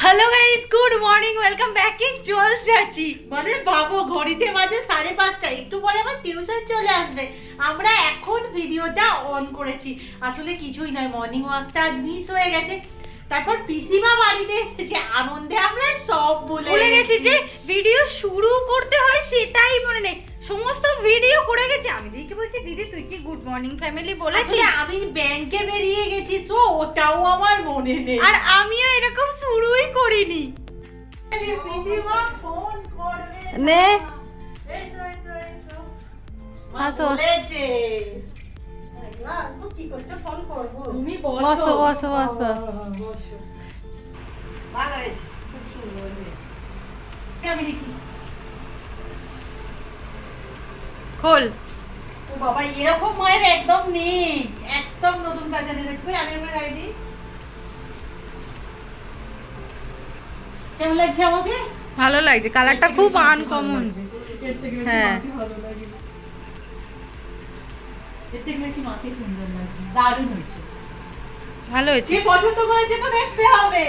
Hello guys, good morning, welcome back in জলস যাচ্ছি। মানে বাবু ঘড়িতে বাজে 5:30, একটু পরে আমার টিউশন চলে আসবে। আমরা এখন ভিডিওটা অন করেছি, আসলে কিছুই নয়, মর্নিং ওয়াকটা মিস হয়ে গেছে। তারপর পিসিমা বাড়িতে এসেছে, আনন্দে আমরা সব ভুলে গেছি যে ভিডিও শুরু করতে হয় সেটাই মনে নেই, সমস্ত ভিডিও করে গেছি। আমি দিদিকে বলছি, দিদি তুই কি গুড মর্নিং ফ্যামিলি বলেছিস? আমি ব্যাংকে বেরিয়ে গেছি, তো ওটাও আমার মনে নেই। আর আমিও এরকম শুরুই করিনি। পিসিমা ফোন করবে নে এসো এসো এসো। আসো। বলেছে কি করতে ফোন করবো? তুমি বসো বসো বসো। ভালো হয়েছে, খুব সুন্দর হয়েছে। আমি দেখি। খোল। ও বাবা, এরকম মায়ের একদম নেই, একদম নতুন কাজে নেমেছে। কই আমি একবার গাই দিই। কেমন লাগছে আমাকে? ভালো লাগছে, কালারটা খুব আনকমন। এর থেকে বেশি হ্যাঁ। মাকে ভালো লাগে না। এর থেকে বেশি মাকে সুন্দর লাগছে, দারুণ হয়েছে। ভালো হয়েছে। যে পছন্দ করেছে তো দেখতে হবে।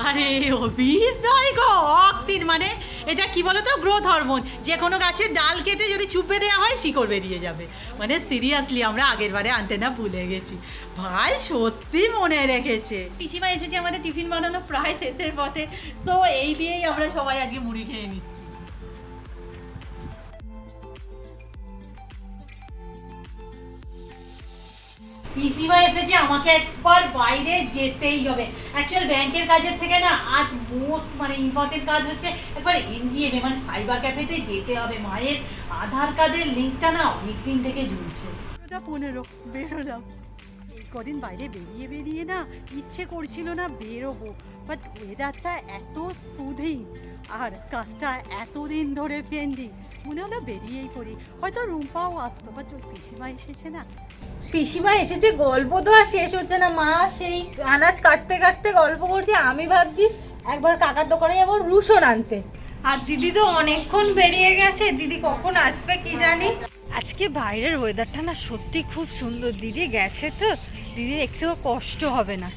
আরে অবিস নয় গো, অক্সিন মানে এটা কি বলতো, গ্রোথ হরমোন। যে কোনো গাছের ডাল কেটে যদি চুপে দেওয়া হয় শিকড় বেরিয়ে যাবে। মানে সিরিয়াসলি আমরা আগের বারে আনতে না ভুলে গেছি। ভাই সত্যি মনে রেখেছে। পিসিমা এসেছে, আমাদের টিফিন বানানো প্রায় শেষের পথে, তো এই দিয়েই আমরা সবাই আজকে মুড়ি খেয়ে নিচ্ছি। পিসিমা এসেছে, আমাকে একবার বাইরে যেতেই হবে। অ্যাকচুয়াল ব্যাংকের কাজের থেকে না আজ মোস্ট মানে ইম্পর্টেন্ট কাজ হচ্ছে একবার এনজিএমে মানে সাইবার ক্যাফেতে যেতে হবে। মায়ের আধার কার্ডের লিঙ্কটা না অনেক দিন থেকে ঝুলছে। 15 বেরোলাম। এই কদিন বাইরে বেরিয়ে বেরিয়ে না ইচ্ছে করছিল না বেরোবো, বাট ওয়েদারটা এত সুদিং আর কাজটা এতদিন ধরে পেন্ডিং, মনে হলো বেরিয়েই পড়ি। হয়তো রুম্পাও আসতো, বাট ওই পিসিমা এসেছে না। পিসিমা এসেছে, গল্প তো আর শেষ হচ্ছে না। মা সেই আনাজ কাটতে কাটতে গল্প করছে, আমি ভাবছি একবার কাকার দোকানে যাবো রুশন আনতে। আর দিদি তো অনেকক্ষণ বেরিয়ে গেছে, দিদি কখন আসবে কি জানি। আজকে বাইরের ওয়েদারটা না সত্যি খুব সুন্দর। দিদি গেছে তো, দিদির একটুও কষ্ট হবে না।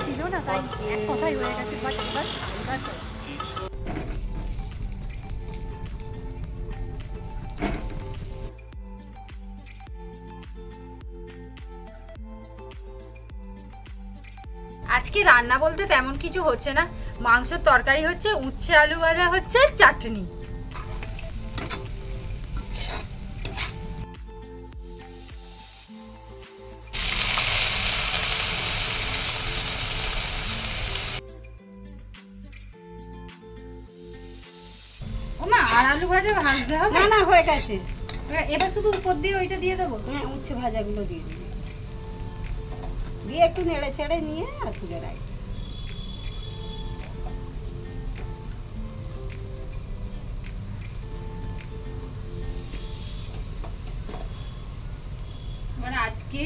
ছিল না, তাই এক কথাই হয়ে গেছে। বাট এবার আজকে রান্না বলতে তেমন কিছু হচ্ছে না, মাংসের তরকারি হচ্ছে, উচ্ছে আলু ভাজা হচ্ছে, চাটনি। ওমা, আর আলু ভাজা ভাজতে হবে? না না, হয়ে গেছে। এবার শুধু উপর দিয়ে ওইটা দিয়ে দেবো। হ্যাঁ, উচ্ছে ভাজাগুলো দিয়ে দিবি, দিয়ে একটু নেড়ে ছেড়ে নিয়ে আর তুলে রাখ। মানে আজকে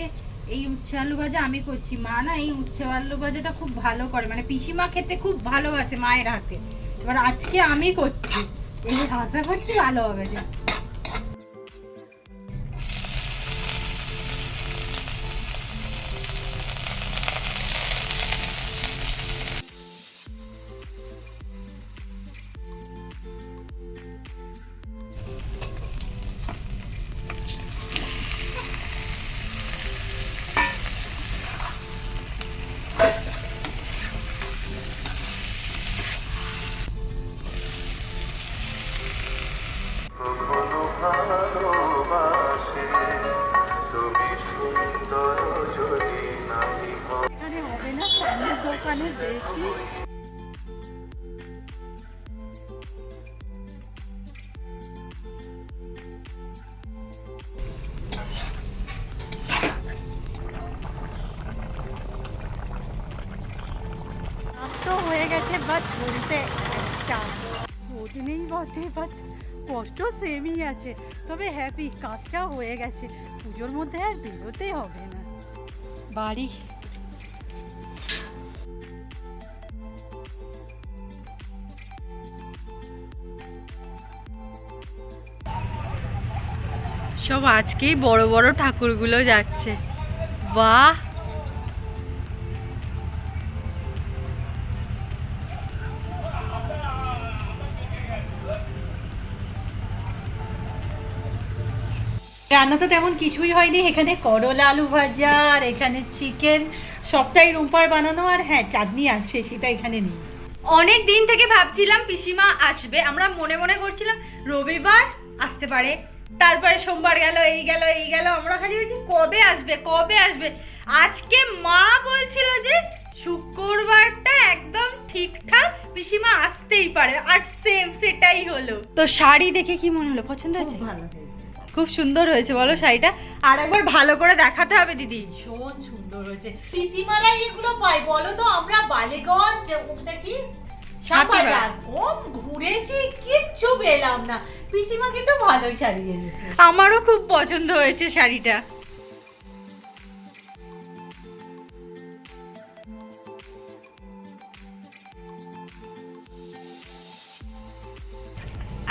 এই উচ্ছে আলু ভাজা আমি করছি। মা না এই উচ্ছে আলু ভাজাটা খুব ভালো করে, মানে পিসিমা খেতে খুব ভালোবাসে মায়ের হাতে। এবার আজকে আমি করছি, এই আশা করছি ভালো হবে। যা এখানে হবে না, সামনের দোকানে দেখি। তো হয়ে গেছে, বাট বলতে একটা রোদ নেই বটে, বাট কষ্ট সেমই আছে। তবে হ্যাপি, কাজটা হয়ে গেছে। পুজোর মধ্যে আর বেরোতে হবে না। বাড়ি সব আজকেই বড় বড় ঠাকুরগুলো যাচ্ছে, বাহ। রান্না তো তেমন কিছুই হয়নি, এখানে করলা আলু ভাজা আর এখানে চিকেন, সবটাই রুম্পার বানানো। আর হ্যাঁ, চাটনি আছে, সেটা এখানে নেই। অনেক দিন থেকে ভাবছিলাম পিসিমা আসবে, আমরা মনে মনে করছিলাম রবিবার আসতে পারে, তারপরে সোমবার গেল, এই গেল এই গেল, আমরা খালি বলছি কবে আসবে কবে আসবে। আজকে মা বলছিল যে শুক্রবারটা একদম ঠিকঠাক পিসিমা আসতেই পারে, আর সেম সেটাই হলো। তো শাড়ি দেখে কি মনে হলো, পছন্দ হয়েছে? ভালো হয়েছে, খুব সুন্দর হয়েছে বলো শাড়িটা, আর একবার ভালো করে দেখাতে হবে দিদি। ভীষণ সুন্দর হয়েছে। পিসিমালাই এগুলো পাই বলো তো? আমরা বালিগঞ্জ, ওটা কি শ্যামবাজার, কম ঘুরেছি, কিচ্ছু পেলাম না। পিসিমা কিন্তু ভালোই শাড়ি এনেছে। আমারও খুব পছন্দ হয়েছে শাড়িটা।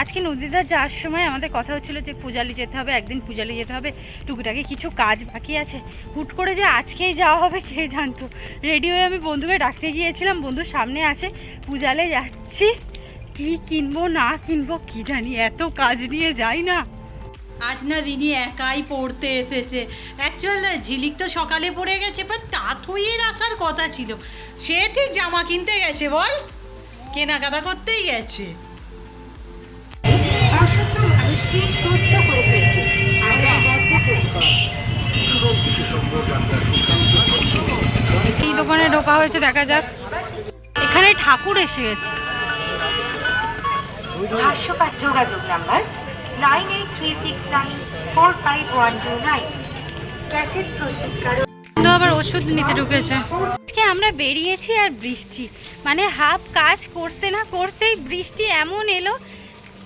আজকে নদীদার যাওয়ার সময় আমাদের কথা হচ্ছিল যে পূজালি যেতে হবে, একদিন পূজালি যেতে হবে, টুকিটাকি কিছু কাজ বাকি আছে। হুট করে যে আজকেই যাওয়া হবে কে জানতো। রেডি হয়ে আমি বন্ধুকে ডাকতে গিয়েছিলাম, বন্ধু সামনে আছে, পূজালে যাচ্ছি, কি কিনবো না কিনবো কি জানি, এত কাজ নিয়ে যাই না। আজ না রিনি একাই পড়তে এসেছে। অ্যাকচুয়াল ঝিলিক তো সকালে পড়ে গেছে, বাট তাঁতুইয়ের আসার কথা ছিল। সে ঠিক জামা কিনতে গেছে, বল, কেনাকাটা করতেই গেছে। এই দোকানে ঢোকা হয়েছে, দেখা যাক। এখানে ঠাকুর এসে গেছে। ভাষ্যকার যোগাযোগ নাম্বার 9836945129। ক্যাসেট প্রস্তুতকারক তো আবার ওষুধ নিতে ঢুকেছে। আজকে আমরা বেরিয়েছি আর বৃষ্টি, মানে হাফ কাজ করতে না করতেই বৃষ্টি এমন এলো,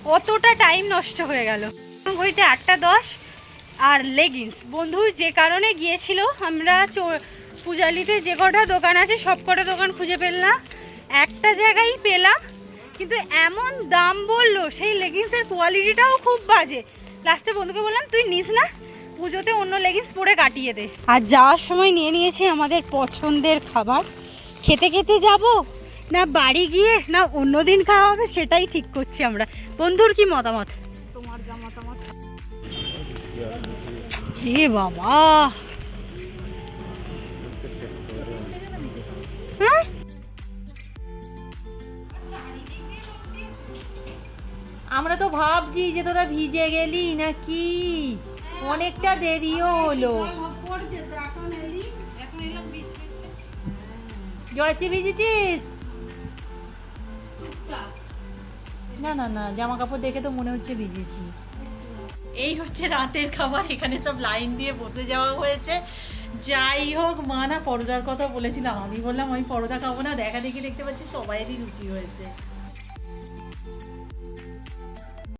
কতটা টাইম নষ্ট হয়ে গেল। ঘড়িতে 8:10। আর লেগিংস বন্ধু যে কারণে গিয়েছিল, আমরা পূজালিতে যে কটা দোকান আছে সব কটা দোকান খুঁজে পেলাম, একটা জায়গায় পেলাম, কিন্তু এমন দাম বললো, সেই লেগিংসের কোয়ালিটিটাও খুব বাজে। লাস্টে বন্ধুকে বললাম তুই নিস না, পুজোতে অন্য লেগিংস পরে কাটিয়ে দে। আর যাওয়ার সময় নিয়ে নিয়েছি আমাদের পছন্দের খাবার, খেতে খেতে যাব না বাড়ি গিয়ে না অন্য দিন খাওয়া হবে, সেটাই ঠিক করছি আমরা। বন্ধুর কি মতামত? তোমার যা মতামত। এ বাবা, হ্যাঁ আমরা তো ভাবছি যে তোরা ভিজে গেলি নাকি, অনেকটা দেরিও হলো। জয়সি ভিজেছিস? না না না, জামা কাপড় দেখে তো মনে হচ্ছে ভিজেছি। এই হচ্ছে রাতের খাবার, এখানে সব লাইন দিয়ে বসে যাওয়া হয়েছে। যাই হোক, মা না পরোটার কথা বলেছিলাম, আমি বললাম আমি পরোটা খাবো না, দেখা দেখি দেখতে পাচ্ছি সবাইয়েরই রুটি হয়েছে।